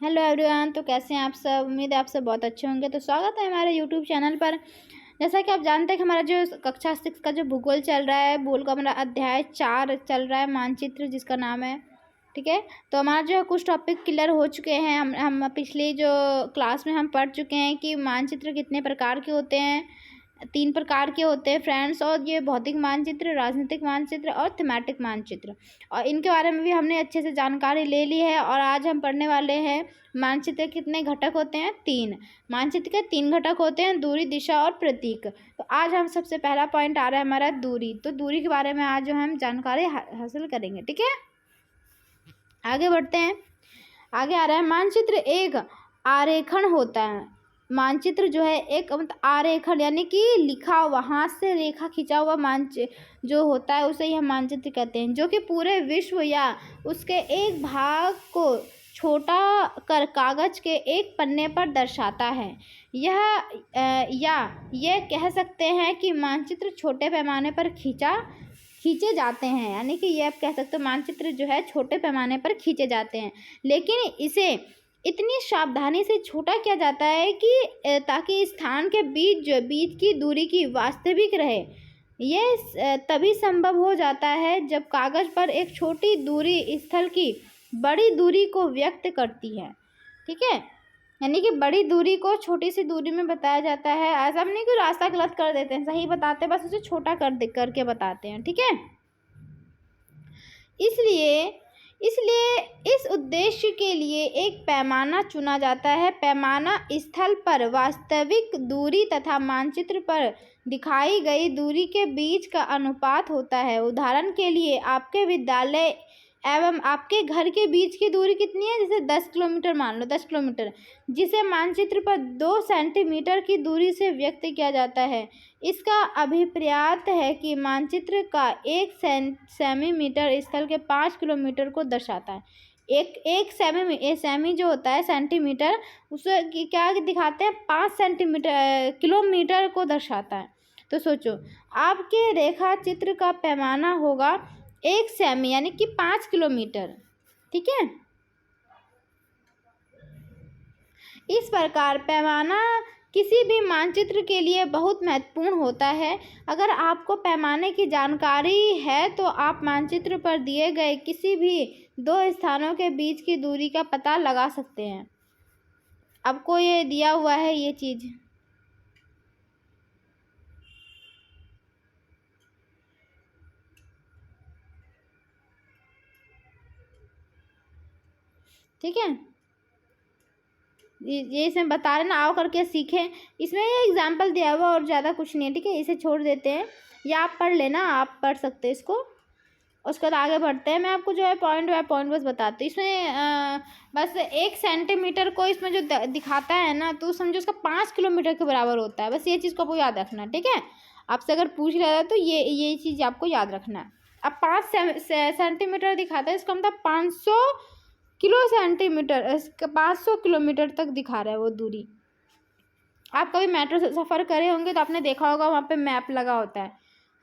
Hello everyone. तो कैसे हैं आप सब? उम्मीद है आप सब बहुत अच्छे होंगे। तो स्वागत है हमारे यूट्यूब चैनल पर। जैसा कि आप जानते हैं कि हमारा जो कक्षा 6 का जो भूगोल चल रहा है, भूगोल का हमारा अध्याय 4 चल रहा है, मानचित्र जिसका नाम है। ठीक है, तो हमारा जो है कुछ टॉपिक क्लियर हो चुके हैं। हम पिछली जो क्लास में हम पढ़ चुके हैं कि मानचित्र कितने प्रकार के होते हैं। 3 प्रकार के होते हैं फ्रेंड्स, और ये भौतिक मानचित्र, राजनीतिक मानचित्र और थीमेटिक मानचित्र, और इनके बारे में भी हमने अच्छे से जानकारी ले ली है। और आज हम पढ़ने वाले हैं मानचित्र के कितने घटक होते हैं। 3 मानचित्र के 3 घटक होते हैं, दूरी, दिशा और प्रतीक। तो आज हम सबसे पहला पॉइंट आ रहा है हमारा दूरी। तो दूरी के बारे में आज जो हम जानकारी हासिल करेंगे। ठीक है, आगे बढ़ते हैं। आगे आ रहा है मानचित्र एक आरेखन होता है। मानचित्र जो है एक मतलब आरेखन यानी कि लिखा हुआ, हाथ से रेखा खींचा हुआ मानचित्र जो होता है उसे ही हम मानचित्र कहते हैं, जो कि पूरे विश्व या उसके एक भाग को छोटा कर कागज के एक पन्ने पर दर्शाता है। यह कह सकते हैं कि मानचित्र छोटे पैमाने पर खींचे जाते हैं, यानी कि ये आप कह सकते हो मानचित्र जो है छोटे पैमाने पर खींचे जाते हैं, लेकिन इसे इतनी सावधानी से छोटा किया जाता है कि ताकि स्थान के बीच की दूरी की वास्तविक रहे। यह तभी संभव हो जाता है जब कागज पर एक छोटी दूरी स्थल की बड़ी दूरी को व्यक्त करती है। ठीक है, यानी कि बड़ी दूरी को छोटी सी दूरी में बताया जाता है। ऐसा नहीं कि रास्ता गलत कर देते हैं, सही बताते हैं, बस उसे छोटा करके बताते हैं। ठीक है, इसलिए इस उद्देश्य के लिए एक पैमाना चुना जाता है। पैमाना स्थल पर वास्तविक दूरी तथा मानचित्र पर दिखाई गई दूरी के बीच का अनुपात होता है। उदाहरण के लिए आपके विद्यालय एवं आपके घर के बीच की दूरी कितनी है? जैसे 10 किलोमीटर मान लो, 10 किलोमीटर, जिसे मानचित्र पर 2 सेंटीमीटर की दूरी से व्यक्त किया जाता है। इसका अभिप्राय है कि मानचित्र का 1 सेंटीमीटर स्थल के 5 किलोमीटर को दर्शाता है। एक सेमी जो होता है सेंटीमीटर, उसे क्या दिखाते हैं? 5 सेंटीमीटर किलोमीटर को दर्शाता है। तो सोचो, आपके रेखा चित्र का पैमाना होगा 1 सेमी यानी कि 5 किलोमीटर। ठीक है, इस प्रकार पैमाना किसी भी मानचित्र के लिए बहुत महत्वपूर्ण होता है। अगर आपको पैमाने की जानकारी है तो आप मानचित्र पर दिए गए किसी भी 2 स्थानों के बीच की दूरी का पता लगा सकते हैं। आपको ये दिया हुआ है ये चीज़। ठीक है, ये इसमें बता रहे ना, आओ करके सीखें। इसमें ये एग्जाम्पल दिया हुआ और ज़्यादा कुछ नहीं है। ठीक है, इसे छोड़ देते हैं, या आप पढ़ लेना, आप पढ़ सकते हैं इसको। उसके बाद आगे बढ़ते हैं। मैं आपको जो है पॉइंट बाय पॉइंट बस बताती हूँ। इसमें बस 1 सेंटीमीटर को इसमें जो दिखाता है ना, तो समझो उसका 5 किलोमीटर के बराबर होता है। बस ये चीज़ को आपको याद रखना है। ठीक है, आपसे अगर पूछ रहा है तो ये चीज़ आपको याद रखना है। अब 5 सेंटीमीटर दिखाता है, इसका मतलब 500 किलोमीटर तक दिखा रहा है वो दूरी। आप कभी मेट्रो से सफ़र करे होंगे तो आपने देखा होगा वहाँ पे मैप लगा होता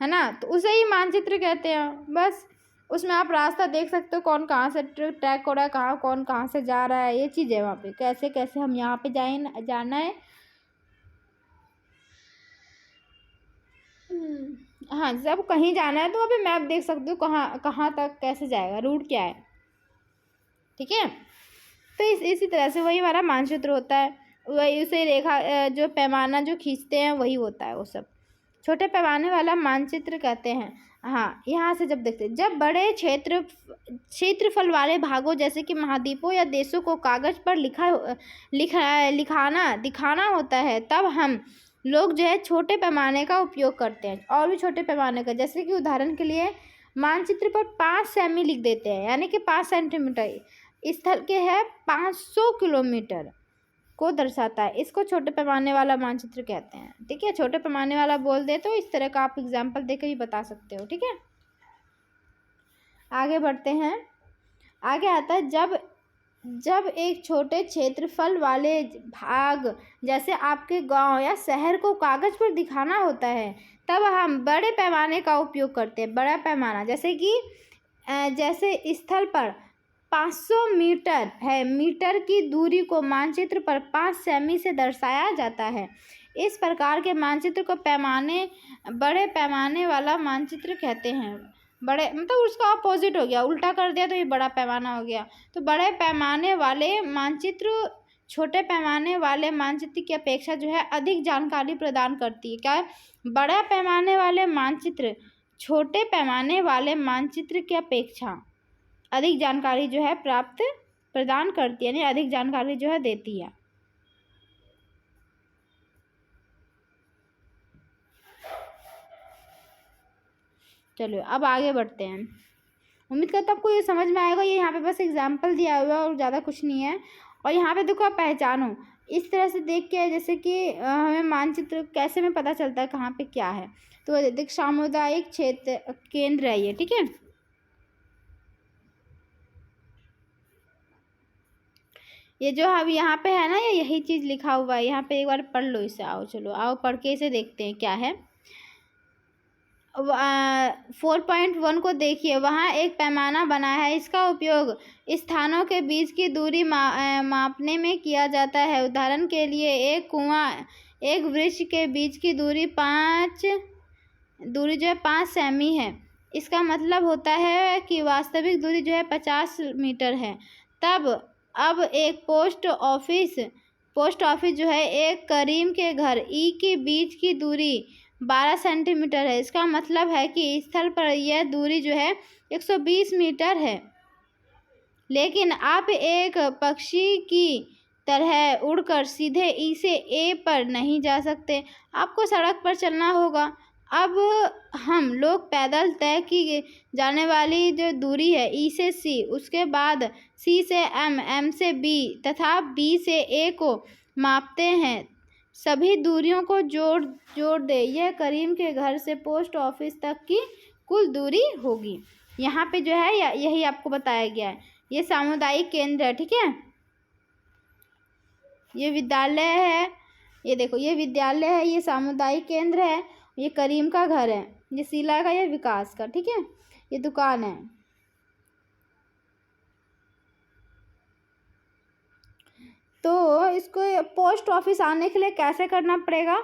है ना, तो उसे ही मानचित्र कहते हैं। बस उसमें आप रास्ता देख सकते हो, कौन कहाँ से ट्रैक हो रहा है, कौन कहाँ से जा रहा है, ये चीज़ है वहाँ पे, कैसे कैसे हम यहाँ पे जाना है। हाँ, जैसे आपको कहीं जाना है तो वहाँ पे मैप देख सकते हो, कहाँ तक कैसे जाएगा, रूट क्या है। ठीक है, तो इसी तरह से वही हमारा मानचित्र होता है। वही उसे रेखा जो पैमाना जो खींचते हैं वही होता है, वो सब छोटे पैमाने वाला मानचित्र कहते हैं। हाँ, यहाँ से जब देखते हैं, जब बड़े क्षेत्रफल वाले भागों जैसे कि महाद्वीपों या देशों को कागज पर दिखाना होता है, तब हम लोग जो है छोटे पैमाने का उपयोग करते हैं, और भी छोटे पैमाने का। जैसे कि उदाहरण के लिए मानचित्र पर 5 सेमी लिख देते हैं, यानी कि 5 सेंटीमीटर स्थल के है 500 किलोमीटर को दर्शाता है। इसको छोटे पैमाने वाला मानचित्र कहते हैं। ठीक है, छोटे पैमाने वाला बोल दे तो इस तरह का आप एग्जाम्पल देकर भी बता सकते हो। ठीक है, आगे बढ़ते हैं। आगे आता है जब एक छोटे क्षेत्रफल वाले भाग जैसे आपके गांव या शहर को कागज पर दिखाना होता है, तब हम बड़े पैमाने का उपयोग करते हैं। बड़ा पैमाना जैसे कि जैसे स्थल पर 500 मीटर है। मीटर की दूरी को मानचित्र पर 5 सेमी से दर्शाया जाता है। इस प्रकार के मानचित्र को बड़े पैमाने वाला मानचित्र कहते हैं। बड़े मतलब उसका अपोजिट हो गया, उल्टा कर दिया तो ये बड़ा पैमाना हो गया। तो बड़े पैमाने वाले मानचित्र छोटे पैमाने वाले मानचित्र की अपेक्षा जो है अधिक जानकारी प्रदान करती है। क्या है? बड़ा पैमाने वाले मानचित्र छोटे पैमाने वाले मानचित्र की अपेक्षा अधिक जानकारी जो है प्रदान करती है, यानी अधिक जानकारी जो है देती है। चलो अब आगे बढ़ते हैं। उम्मीद करता हूँ आपको ये समझ में आएगा। ये यहाँ पे बस एग्जाम्पल दिया हुआ है और ज़्यादा कुछ नहीं है। और यहाँ पे देखो आप पहचानो, इस तरह से देख के जैसे कि हमें मानचित्र कैसे में पता चलता है कहाँ पे क्या है। तो देख सामुदायिक क्षेत्र केंद्र है ये, ठीक है। ये जो अब यहाँ पे है ना, ये यही चीज़ लिखा हुआ है यहाँ पे। एक बार पढ़ लो इसे। आओ चलो आओ पढ़ के इसे देखते हैं क्या है। 4.1 को देखिए, वहाँ एक पैमाना बना है। इसका उपयोग स्थानों के बीच की दूरी मापने में किया जाता है। उदाहरण के लिए एक कुआं एक वृक्ष के बीच की दूरी जो है 5 सेमी है। इसका मतलब होता है कि वास्तविक दूरी जो है 50 मीटर है। अब एक पोस्ट ऑफिस जो है एक करीम के घर ई के बीच की दूरी 12 सेंटीमीटर है। इसका मतलब है कि स्थल पर यह दूरी जो है 120 मीटर है। लेकिन आप एक पक्षी की तरह उड़कर सीधे ई से ए पर नहीं जा सकते, आपको सड़क पर चलना होगा। अब हम लोग पैदल तय की जाने वाली जो दूरी है ई से सी, उसके बाद सी से एम, एम से बी तथा बी से ए को मापते हैं। सभी दूरियों को जोड़ दे, यह करीम के घर से पोस्ट ऑफिस तक की कुल दूरी होगी। यहाँ पे जो है यही आपको बताया गया है। ये सामुदायिक केंद्र है, ठीक है। ये विद्यालय है, ये देखो ये विद्यालय है, ये सामुदायिक केंद्र है, ये करीम का घर है, ये शीला का, ये विकास का, ठीक है। ये दुकान है। तो इसको पोस्ट ऑफिस आने के लिए कैसे करना पड़ेगा?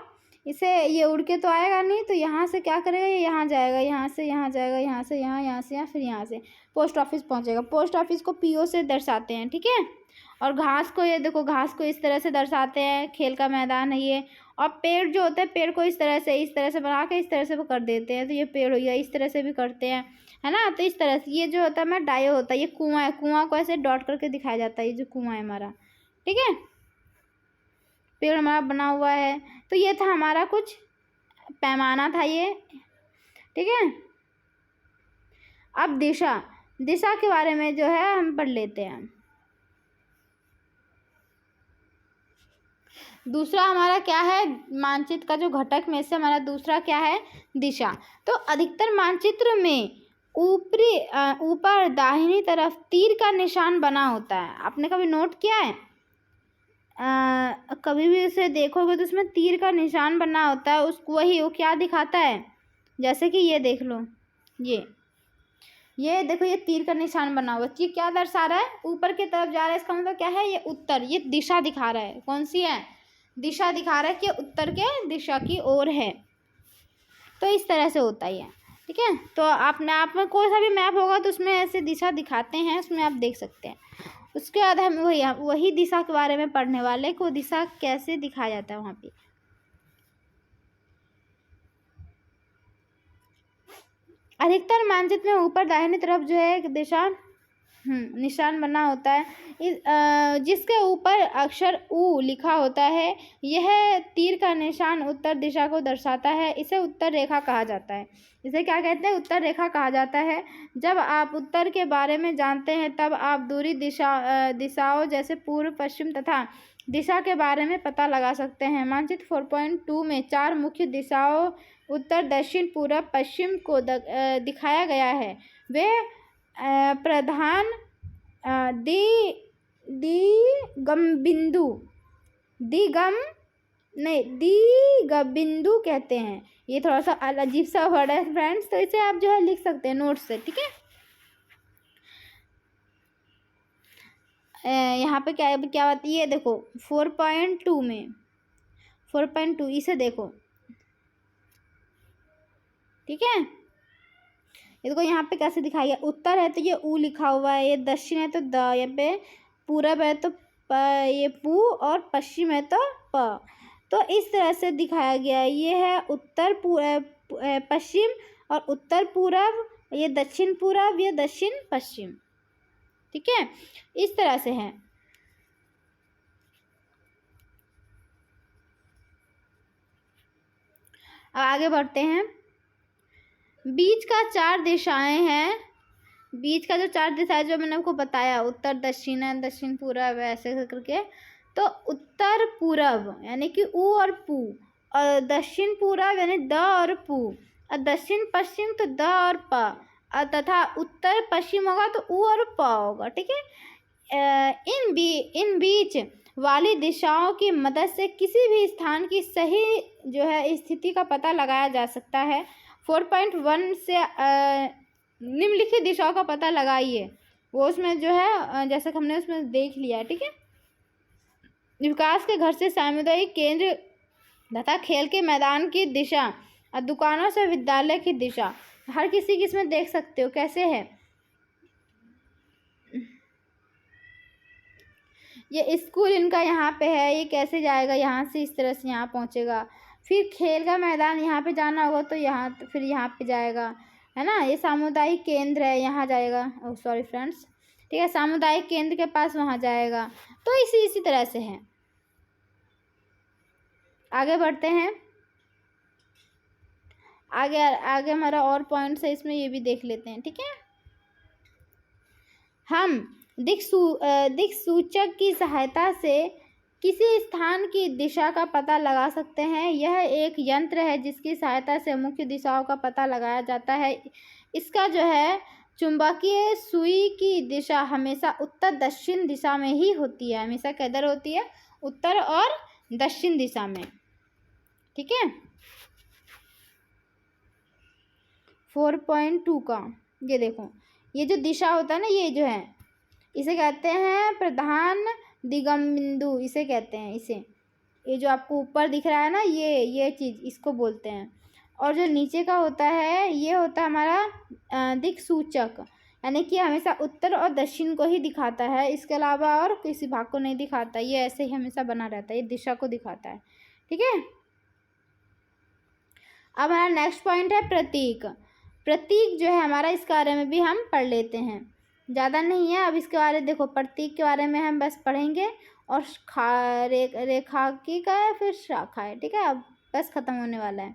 इसे ये उड़ के तो आएगा नहीं, तो यहाँ से क्या करेगा, ये यहाँ जाएगा, यहाँ से यहाँ जाएगा, यहाँ से यहाँ, यहाँ से यहाँ, फिर यहाँ से पोस्ट ऑफिस पहुँचेगा। पोस्ट ऑफिस को पीओ से दर्शाते हैं, ठीक है। और घास को, ये देखो घास को इस तरह से दर्शाते हैं, खेल का मैदान है ये। और पेड़ जो होता है, पेड़ को इस तरह से बना के इस तरह से वो कर देते हैं, तो ये पेड़ हो गया। इस तरह से भी करते हैं, है ना। तो इस तरह से ये जो होता है मैं डायो होता है, ये कुआं है, कुआं को ऐसे डॉट करके दिखाया जाता है, ये जो कुआं है हमारा, ठीक है। पेड़ हमारा बना हुआ है। तो ये था हमारा कुछ पैमाना था ये, ठीक है। अब दिशा के बारे में जो है हम पढ़ लेते हैं। दूसरा हमारा क्या है, मानचित्र का जो घटक में से हमारा दूसरा क्या है, दिशा। तो अधिकतर मानचित्र में ऊपर दाहिनी तरफ तीर का निशान बना होता है। आपने कभी नोट किया है? कभी भी उसे देखोगे तो उसमें तीर का निशान बना होता है। वो क्या दिखाता है, जैसे कि ये देख लो, ये देखो ये तीर का निशान बना हुआ, ये क्या दर्शा रहा है, ऊपर की तरफ जा रहा है। इसका मतलब क्या है, ये उत्तर, ये दिशा दिखा रहा है। कौन सी है? दिशा दिखा रहा है कि उत्तर के दिशा की ओर है। तो इस तरह से होता ही है, ठीक है। तो आप में कोई सा भी मैप होगा तो उसमें ऐसे दिशा दिखाते हैं, उसमें आप देख सकते हैं। उसके बाद हम वही दिशा के बारे में पढ़ने वाले को, दिशा कैसे दिखाया जाता है वहाँ पे। अधिकतर मानचित्र में ऊपर दाहिनी तरफ जो है एक दिशा निशान बना होता है, जिसके ऊपर अक्षर ऊ लिखा होता है। यह तीर का निशान उत्तर दिशा को दर्शाता है। इसे उत्तर रेखा कहा जाता है। इसे क्या कहते हैं? उत्तर रेखा कहा जाता है। जब आप उत्तर के बारे में जानते हैं तब आप दूरी दिशाओं जैसे पूर्व, पश्चिम तथा दिशा के बारे में पता लगा सकते हैं। मानचित्र 4.2 में 4 मुख्य दिशाओं उत्तर, दक्षिण, पूर्व, पश्चिम को दिखाया गया है। वे प्रधान दिगंबिंदु कहते हैं। ये थोड़ा सा अजीब सा वर्ड है फ्रेंड्स, तो इसे आप जो है लिख सकते हैं नोट से, ठीक है। यहाँ पे क्या क्या बात, ये देखो 4.2 में 4.2 इसे देखो, ठीक है। ये देखो यहाँ पे कैसे दिखाया गया, उत्तर है तो ये ऊ लिखा हुआ है, ये दक्षिण है तो द, यहाँ पे पूरब है तो प, ये पू, और पश्चिम है तो प। तो इस तरह से दिखाया गया है। ये है उत्तर पश्चिम और उत्तर पूरब, ये दक्षिण पूरब, ये दक्षिण पश्चिम, ठीक है। इस तरह से है। अब आगे बढ़ते हैं। बीच का 4 दिशाएं हैं, बीच का जो 4 दिशाएं जो मैंने आपको बताया, उत्तर दक्षिण है, दक्षिण पूरब ऐसे करके, तो उत्तर पूरब यानी कि ऊ और पू, और दक्षिण पूरब यानी द और पू, और दक्षिण पश्चिम तो द और प, और तथा उत्तर पश्चिम होगा तो ऊ और प होगा, ठीक है। इन बीच वाली दिशाओं की मदद से किसी भी स्थान की सही जो है स्थिति का पता लगाया जा सकता है। 4.1 से निम्नलिखित दिशाओं का पता लगाइए, वो उसमें जो है जैसे कि हमने उसमें देख लिया है, ठीक है। विकास के घर से सामुदायिक केंद्र तथा खेल के मैदान की दिशा, और दुकानों से विद्यालय की दिशा, हर किसी की इसमें देख सकते हो कैसे है। ये स्कूल इनका यहाँ पे है, ये कैसे जाएगा, यहाँ से इस तरह से यहाँ पहुँचेगा। फिर खेल का मैदान यहाँ पे जाना होगा तो यहाँ, फिर यहाँ पे जाएगा, है ना। ये सामुदायिक केंद्र है, यहाँ जाएगा, ओह सॉरी फ्रेंड्स, ठीक है, सामुदायिक केंद्र के पास वहाँ जाएगा। तो इसी तरह से है। आगे बढ़ते हैं। आगे आगे हमारा और पॉइंट्स है, इसमें ये भी देख लेते हैं, ठीक है। हम दिक् सूचक की सहायता से किसी स्थान की दिशा का पता लगा सकते हैं। यह एक यंत्र है जिसकी सहायता से मुख्य दिशाओं का पता लगाया जाता है। इसका जो है चुंबकीय सुई की दिशा हमेशा उत्तर दक्षिण दिशा में ही होती है, हमेशा किधर होती है, उत्तर और दक्षिण दिशा में, ठीक है। 4.2 का ये देखो, ये जो दिशा होता है ना, ये जो है इसे कहते हैं प्रधान दिगम बिंदु, इसे कहते हैं, इसे, ये जो आपको ऊपर दिख रहा है ना, ये चीज़ इसको बोलते हैं। और जो नीचे का होता है ये होता है हमारा दिक् सूचक, यानी कि हमेशा उत्तर और दक्षिण को ही दिखाता है, इसके अलावा और किसी भाग को नहीं दिखाता, ये ऐसे ही हमेशा बना रहता है, ये दिशा को दिखाता है, ठीक है। अब हमारा नेक्स्ट पॉइंट है प्रतीक। प्रतीक जो है हमारा, इस बारे में भी हम पढ़ लेते हैं, ज़्यादा नहीं है। अब इसके बारे में देखो, प्रतीक के बारे में हम बस पढ़ेंगे, और रेखा की का है, फिर शाखा है, ठीक है। अब बस ख़त्म होने वाला है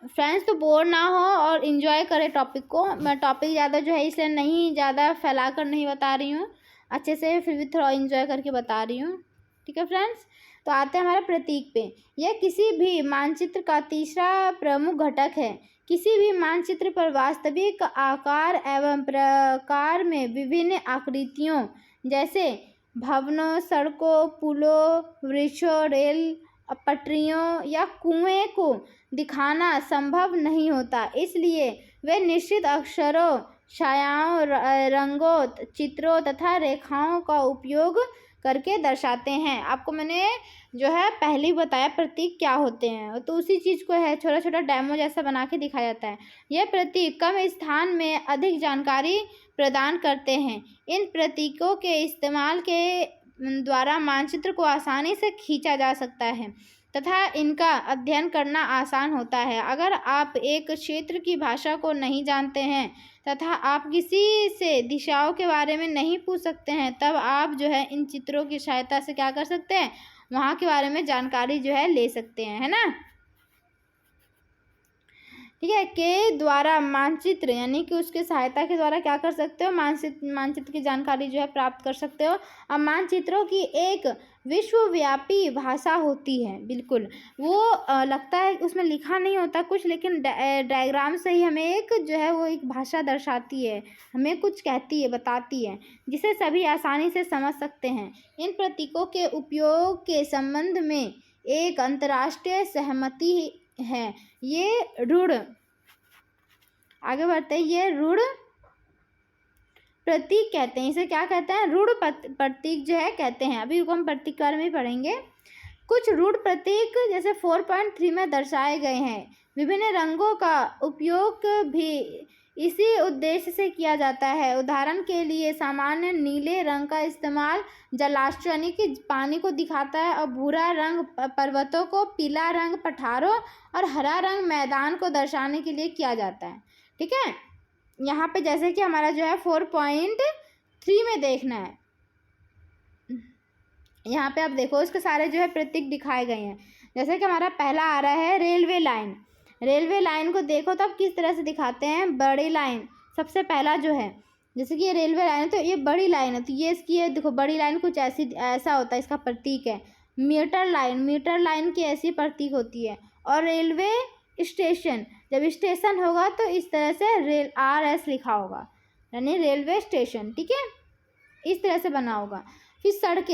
फ्रेंड्स, तो बोर ना हो और इन्जॉय करें टॉपिक को। मैं टॉपिक ज़्यादा जो है इसलिए नहीं ज़्यादा फैला कर नहीं बता रही हूँ, अच्छे से फिर भी थोड़ा इन्जॉय करके बता रही हूँ, ठीक है फ्रेंड्स। तो आते हैं हमारे प्रतीक पे। यह किसी भी मानचित्र का तीसरा प्रमुख घटक है। किसी भी मानचित्र पर वास्तविक आकार एवं प्रकार में विभिन्न आकृतियों जैसे भवनों, सड़कों, पुलों, वृक्षों, रेल पटरियों या कुएं को दिखाना संभव नहीं होता, इसलिए वे निश्चित अक्षरों, छायाओं, रंगों, चित्रों तथा रेखाओं का उपयोग करके दर्शाते हैं। आपको मैंने जो है पहले ही बताया प्रतीक क्या होते हैं, तो उसी चीज़ को है छोटा छोटा डेमो जैसा बना के दिखाया जाता है। यह प्रतीक कम स्थान में अधिक जानकारी प्रदान करते हैं। इन प्रतीकों के इस्तेमाल के द्वारा मानचित्र को आसानी से खींचा जा सकता है तथा इनका अध्ययन करना आसान होता है। अगर आप एक क्षेत्र की भाषा को नहीं जानते हैं तथा आप किसी से दिशाओं के बारे में नहीं पूछ सकते हैं, तब आप जो है इन चित्रों की सहायता से क्या कर सकते हैं, वहाँ के बारे में जानकारी जो है ले सकते हैं, है ना, ठीक है। के द्वारा मानचित्र यानी कि उसके सहायता के द्वारा क्या कर सकते हो, मानचित्र की जानकारी जो है प्राप्त कर सकते हो। अब मानचित्रों की एक विश्वव्यापी भाषा होती है, बिल्कुल वो लगता है उसमें लिखा नहीं होता कुछ, लेकिन डायग्राम से ही हमें एक जो है वो एक भाषा दर्शाती है, हमें कुछ कहती है, बताती है, जिसे सभी आसानी से समझ सकते हैं। इन प्रतीकों के उपयोग के संबंध में एक अंतर्राष्ट्रीय सहमति है। ये रूढ़, आगे बढ़ते हैं, ये रूढ़ प्रतीक कहते हैं। इसे क्या कहते हैं? रूढ़ प्रतीक जो है कहते हैं। अभी हम प्रतीक के बारे में पढ़ेंगे। कुछ रूढ़ प्रतीक जैसे 4.3 में दर्शाए गए हैं। विभिन्न रंगों का उपयोग भी इसी उद्देश्य से किया जाता है। उदाहरण के लिए सामान्य नीले रंग का इस्तेमाल जलाशय यानी कि पानी को दिखाता है, और भूरा रंग पर्वतों को, पीला रंग पठारों और हरा रंग मैदान को दर्शाने के लिए किया जाता है। ठीक है, यहाँ पे जैसे कि हमारा जो है 4.3 में देखना है। यहाँ पे आप देखो इसके सारे जो है प्रतीक दिखाए गए हैं। जैसे कि हमारा पहला आ रहा है रेलवे लाइन। रेलवे लाइन को देखो तो अब किस तरह से दिखाते हैं? बड़ी लाइन सबसे पहला जो है, जैसे कि ये रेलवे लाइन है तो ये बड़ी लाइन है, तो ये इसकी है देखो बड़ी लाइन कुछ ऐसा होता है, इसका प्रतीक है। मीटर लाइन की ऐसी प्रतीक होती है। और रेलवे स्टेशन, जब स्टेशन होगा तो इस तरह से रेल RS लिखा होगा, यानी रेलवे स्टेशन। ठीक है, इस तरह से बना होगा। फिर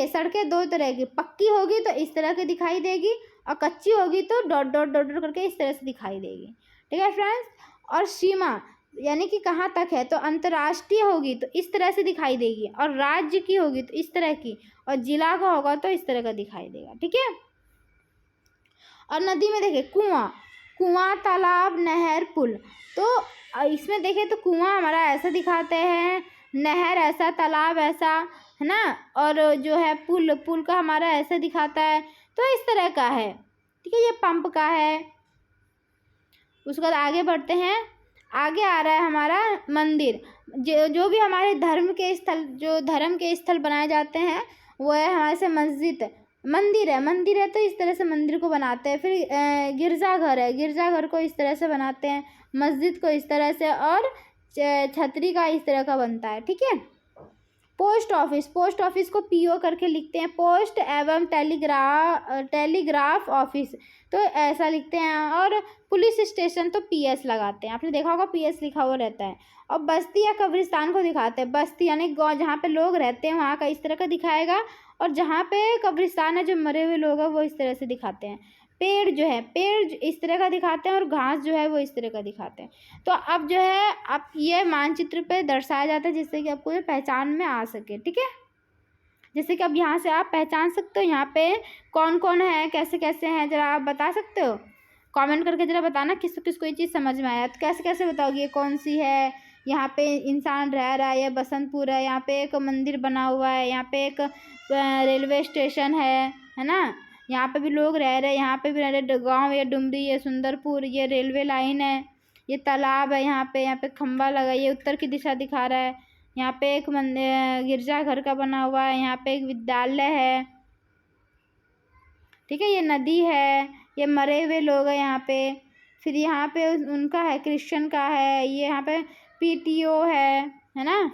सड़कें दो तरह की, पक्की होगी तो इस तरह की दिखाई देगी, और कच्ची होगी तो डॉट डॉट डॉट डॉट करके इस तरह से दिखाई देगी। ठीक है फ्रेंड्स, और सीमा यानी कि कहाँ तक है, तो अंतर्राष्ट्रीय होगी तो इस तरह से दिखाई देगी, और राज्य की होगी तो इस तरह की, और जिला का होगा तो इस तरह का दिखाई देगा। ठीक है, और नदी में देखिए कुआं, तालाब, नहर, पुल। तो इसमें देखें तो कुआं हमारा ऐसा दिखाते हैं, नहर ऐसा, तालाब ऐसा, है ना, और जो है पुल का हमारा ऐसा दिखाता है, तो इस तरह का है। ठीक है, ये पंप का है। उसके बाद आगे बढ़ते हैं। आगे आ रहा है हमारा मंदिर। जो भी हमारे धर्म के स्थल बनाए जाते हैं वो है हमारे से मस्जिद। मंदिर है तो इस तरह से मंदिर को बनाते हैं। फिर गिरजाघर है, गिरजाघर को इस तरह से बनाते हैं, मस्जिद को इस तरह से, और छतरी का इस तरह का बनता है। ठीक है, पोस्ट ऑफिस को PO करके लिखते हैं, पोस्ट एवं टेलीग्राफ ऑफिस, तो ऐसा लिखते हैं। और पुलिस स्टेशन तो PS लगाते हैं, आपने देखा होगा PS लिखा हुआ रहता है। और बस्ती या कब्रिस्तान को दिखाते हैं। बस्ती यानी गाँव जहाँ पे लोग रहते हैं वहाँ का इस तरह का दिखाएगा, और जहाँ पे कब्रिस्तान है जो मरे हुए लोग हैं वो इस तरह से दिखाते हैं। पेड़ इस तरह का दिखाते हैं, और घास जो है वो इस तरह का दिखाते हैं। तो अब जो है आप ये मानचित्र पे दर्शाया जाता है जिससे कि आपको ये पहचान में आ सके। ठीक है, जैसे कि अब यहाँ से आप पहचान सकते हो यहाँ पे कौन कौन है, कैसे कैसे हैं, जरा आप बता सकते हो? कमेंट करके जरा बताना किसको किसको ये चीज़ समझ में आया। तो कैसे कैसे बताओगे ये कौन सी है? यहाँ पे इंसान रह रहा है, ये बसंतपुर है, यहाँ पे एक मंदिर बना हुआ है, यहाँ पे एक रेलवे स्टेशन है ना, यहाँ पे भी लोग रह रहे हैं, यहाँ पे भी रह रहे, गाँव, ये डुमरी, ये सुंदरपुर, ये रेलवे लाइन है, ये तालाब है, यहाँ पे खंबा लगा, ये उत्तर की दिशा दिखा रहा है, यहाँ पे एक गिरजाघर का बना हुआ है, यहाँ पे एक विद्यालय है। ठीक है, ये नदी है, ये मरे हुए लोग हैं यहाँ पे। फिर यहाँ पे उनका है, क्रिश्चियन का है, ये यहाँ पे PTO है ना,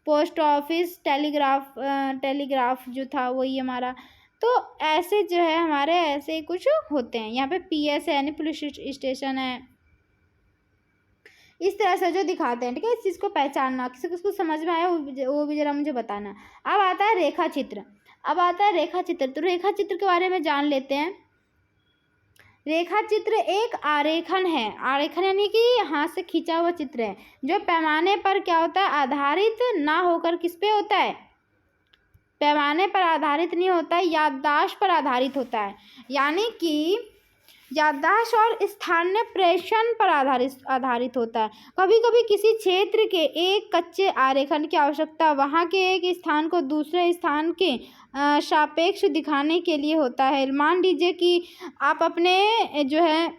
पोस्ट ऑफिस, टेलीग्राफ जो था वही हमारा। तो ऐसे जो है हमारे ऐसे कुछ होते हैं। यहाँ पे PS है यानी पुलिस स्टेशन है, इस तरह से जो दिखाते हैं। ठीक है, इस चीज़ को पहचानना, किसी को उसको समझ में आया वो भी जरा मुझे बताना। अब आता है रेखा चित्र। तो रेखा चित्र के बारे में जान लेते हैं। रेखा चित्र एक आरेखन है। आरेखन यानी कि हाथ से खींचा हुआ चित्र है, जो पैमाने पर क्या होता है, आधारित ना होकर किस पे होता है, पैमाने पर आधारित नहीं होता है, याददाश्त पर आधारित होता है। यानी कि याददाश्त और स्थानीय प्रेषण पर आधारित होता है। कभी कभी किसी क्षेत्र के एक कच्चे आरेखन की आवश्यकता वहाँ के एक स्थान को दूसरे स्थान के सापेक्ष दिखाने के लिए होता है। मान लीजिए कि आप अपने जो है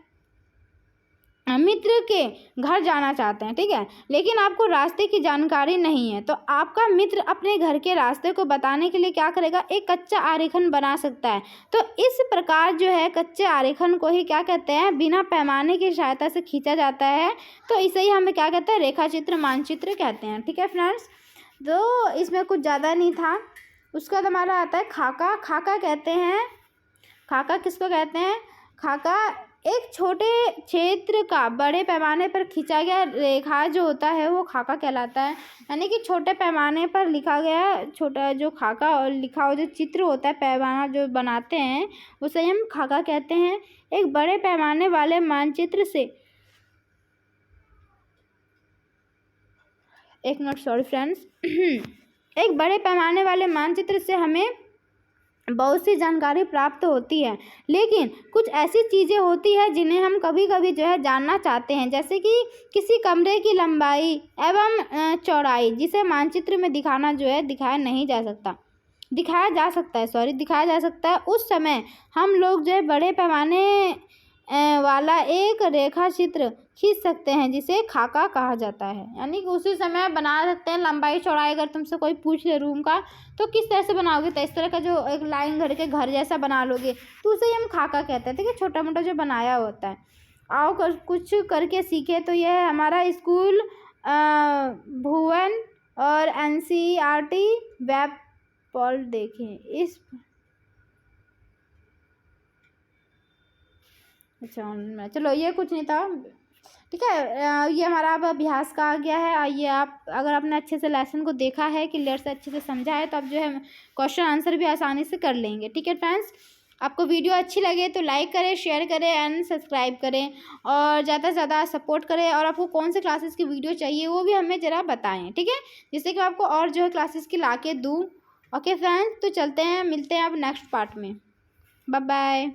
मित्र के घर जाना चाहते हैं, ठीक है, लेकिन आपको रास्ते की जानकारी नहीं है, तो आपका मित्र अपने घर के रास्ते को बताने के लिए क्या करेगा, एक कच्चा आरेखन बना सकता है। तो इस प्रकार जो है कच्चे आरेखन को ही क्या कहते हैं, बिना पैमाने की सहायता से खींचा जाता है, तो इसे ही हमें क्या कहते हैं, रेखा चित्र, मानचित्र कहते हैं। ठीक है फ्रेंड्स, तो इसमें कुछ ज़्यादा नहीं था। उसका बाद हमारा आता है खाका। खाका कहते हैं, खाका किसको कहते हैं, खाका एक छोटे क्षेत्र का बड़े पैमाने पर खींचा गया रेखा जो होता है वो खाका कहलाता है। यानी कि छोटे पैमाने पर लिखा गया छोटा जो खाका और लिखा हुआ जो चित्र होता है, पैमाना जो बनाते हैं उसे हम खाका कहते हैं। एक बड़े पैमाने वाले मानचित्र से एक मिनट, सॉरी फ्रेंड्स। एक बड़े पैमाने वाले मानचित्र से हमें बहुत सी जानकारी प्राप्त होती है, लेकिन कुछ ऐसी चीज़ें होती है जिन्हें हम कभी कभी जो है जानना चाहते हैं, जैसे कि किसी कमरे की लंबाई एवं चौड़ाई, जिसे मानचित्र में दिखाया जा सकता है। उस समय हम लोग जो है बड़े पैमाने वाला एक रेखा चित्र खींच सकते हैं, जिसे खाका कहा जाता है। यानी कि उसी समय बना सकते हैं लंबाई चौड़ाई। अगर तुमसे कोई पूछ ले रूम का, तो किस तरह से बनाओगे, तो इस तरह का जो एक लाइन घर के घर जैसा बना लोगे, तो उसे हम खाका कहते हैं। ठीक है, छोटा मोटा जो बनाया होता है। आओ कुछ करके सीखे। तो यह है हमारा स्कूल भुवन और NCERT वेब पोर्टल देखें इस। अच्छा, ऑनलाइन, चलो ये कुछ नहीं था। ठीक है, ये हमारा अब अभ्यास का आ गया है। आइए, आप अगर आपने अच्छे से लेसन को देखा है, क्लियर से अच्छे से समझा है, तो आप जो है क्वेश्चन आंसर भी आसानी से कर लेंगे। ठीक है फ्रेंड्स, आपको वीडियो अच्छी लगे तो लाइक करें, शेयर करें एंड सब्सक्राइब करें, और ज़्यादा से ज़्यादा सपोर्ट करें। और आपको कौन से क्लासेस की वीडियो चाहिए वो भी हमें ज़रा बताएं, ठीक है, जिससे कि आपको और जो है क्लासेस की ला के दूँ। ओके फ्रेंड्स, तो चलते हैं, मिलते हैं अब नेक्स्ट पार्ट में। Bye bye.